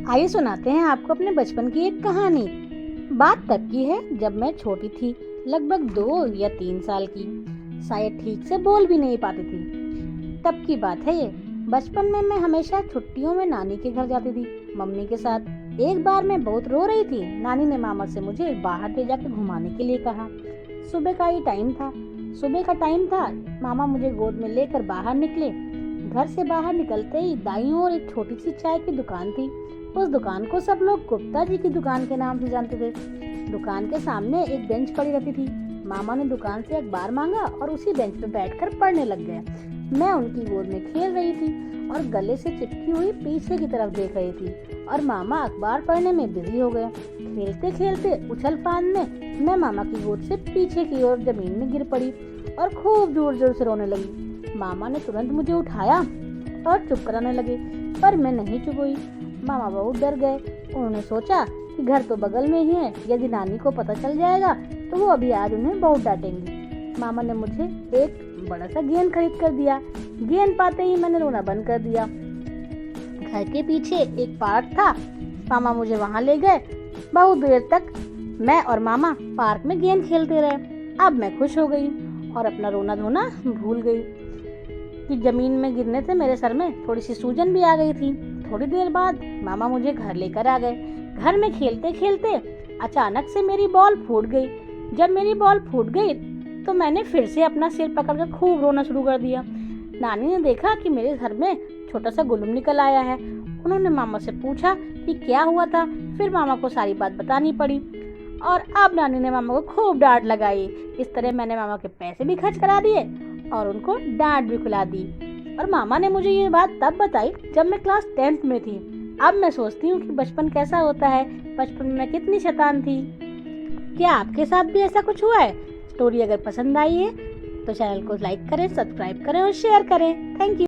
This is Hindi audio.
आइए सुनाते हैं आपको अपने बचपन की एक कहानी। बात तब की है जब मैं छोटी थी, लगभग 2 या 3 साल की। शायद ठीक से बोल भी नहीं पाती थी। तब की बात है ये। बचपन में मैं हमेशा छुट्टियों में नानी के घर जाती थी, मम्मी के साथ। एक बार मैं बहुत रो रही थी। नानी ने मामा से मुझे बाहर ले जाकर घुमाने के लिए कहा। सुबह का ही टाइम था। सुबह का टाइम था। मामा मुझे गोद में लेकर बाहर निकले। घर से बाहर निकलते ही दाईं ओर एक छोटी सी चाय की दुकान थी। उस दुकान को सब लोग गुप्ता जी की दुकान के नाम से जानते थे। दुकान के सामने एक बेंच पड़ी रहती थी। मामा ने दुकान से अखबार मांगा और उसी बेंच पे बैठकर पढ़ने लग गए। मैं उनकी गोद में खेल रही थी और गले से चिपकी हुई पीछे की तरफ देख रही थी और मामा अखबार पढ़ने में बिजी हो गए। खेलते खेलते उछल फांद में मैं मामा की गोद से पीछे की ओर जमीन में गिर पड़ी और खूब जोर जोर से रोने लगी। मामा ने तुरंत मुझे उठाया और चुप कराने लगे, पर मैं नहीं चुप हुई। मामा बहुत डर गए। उन्होंने सोचा कि घर तो बगल में ही है, यदि नानी को पता चल जाएगा तो वो अभी आज उन्हें बहुत डांटेंगे। मामा ने मुझे एक बड़ा सा गेंद खरीद कर दिया। गेंद पाते ही मैंने रोना बंद कर दिया। घर के पीछे एक पार्क था। मामा मुझे वहां ले गए। बहुत देर तक मैं और मामा पार्क में गेंद खेलते रहे। अब मैं खुश हो गई और अपना रोना धोना भूल गई कि जमीन में गिरने से मेरे सर में थोड़ी सी सूजन भी आ गई थी। थोड़ी देर बाद मामा मुझे घर लेकर आ गए। घर में खेलते खेलते अचानक से मेरी बॉल फूट गई। जब मेरी बॉल फूट गई तो मैंने फिर से अपना सिर पकड़कर खूब रोना शुरू कर दिया। नानी ने देखा कि मेरे सर में छोटा सा गुलम निकल आया है। उन्होंने मामा से पूछा कि क्या हुआ था। फिर मामा को सारी बात बतानी पड़ी और अब नानी ने मामा को खूब डांट लगाई। इस तरह मैंने मामा के पैसे भी खर्च करा दिए और उनको डांट भी खिला दी। और मामा ने मुझे ये बात तब बताई जब मैं क्लास 10th में थी। अब मैं सोचती हूँ कि बचपन कैसा होता है। बचपन में मैं कितनी शैतान थी। क्या आपके साथ भी ऐसा कुछ हुआ है? स्टोरी अगर पसंद आई है तो चैनल को लाइक करें, सब्सक्राइब करें और शेयर करें। Thank you.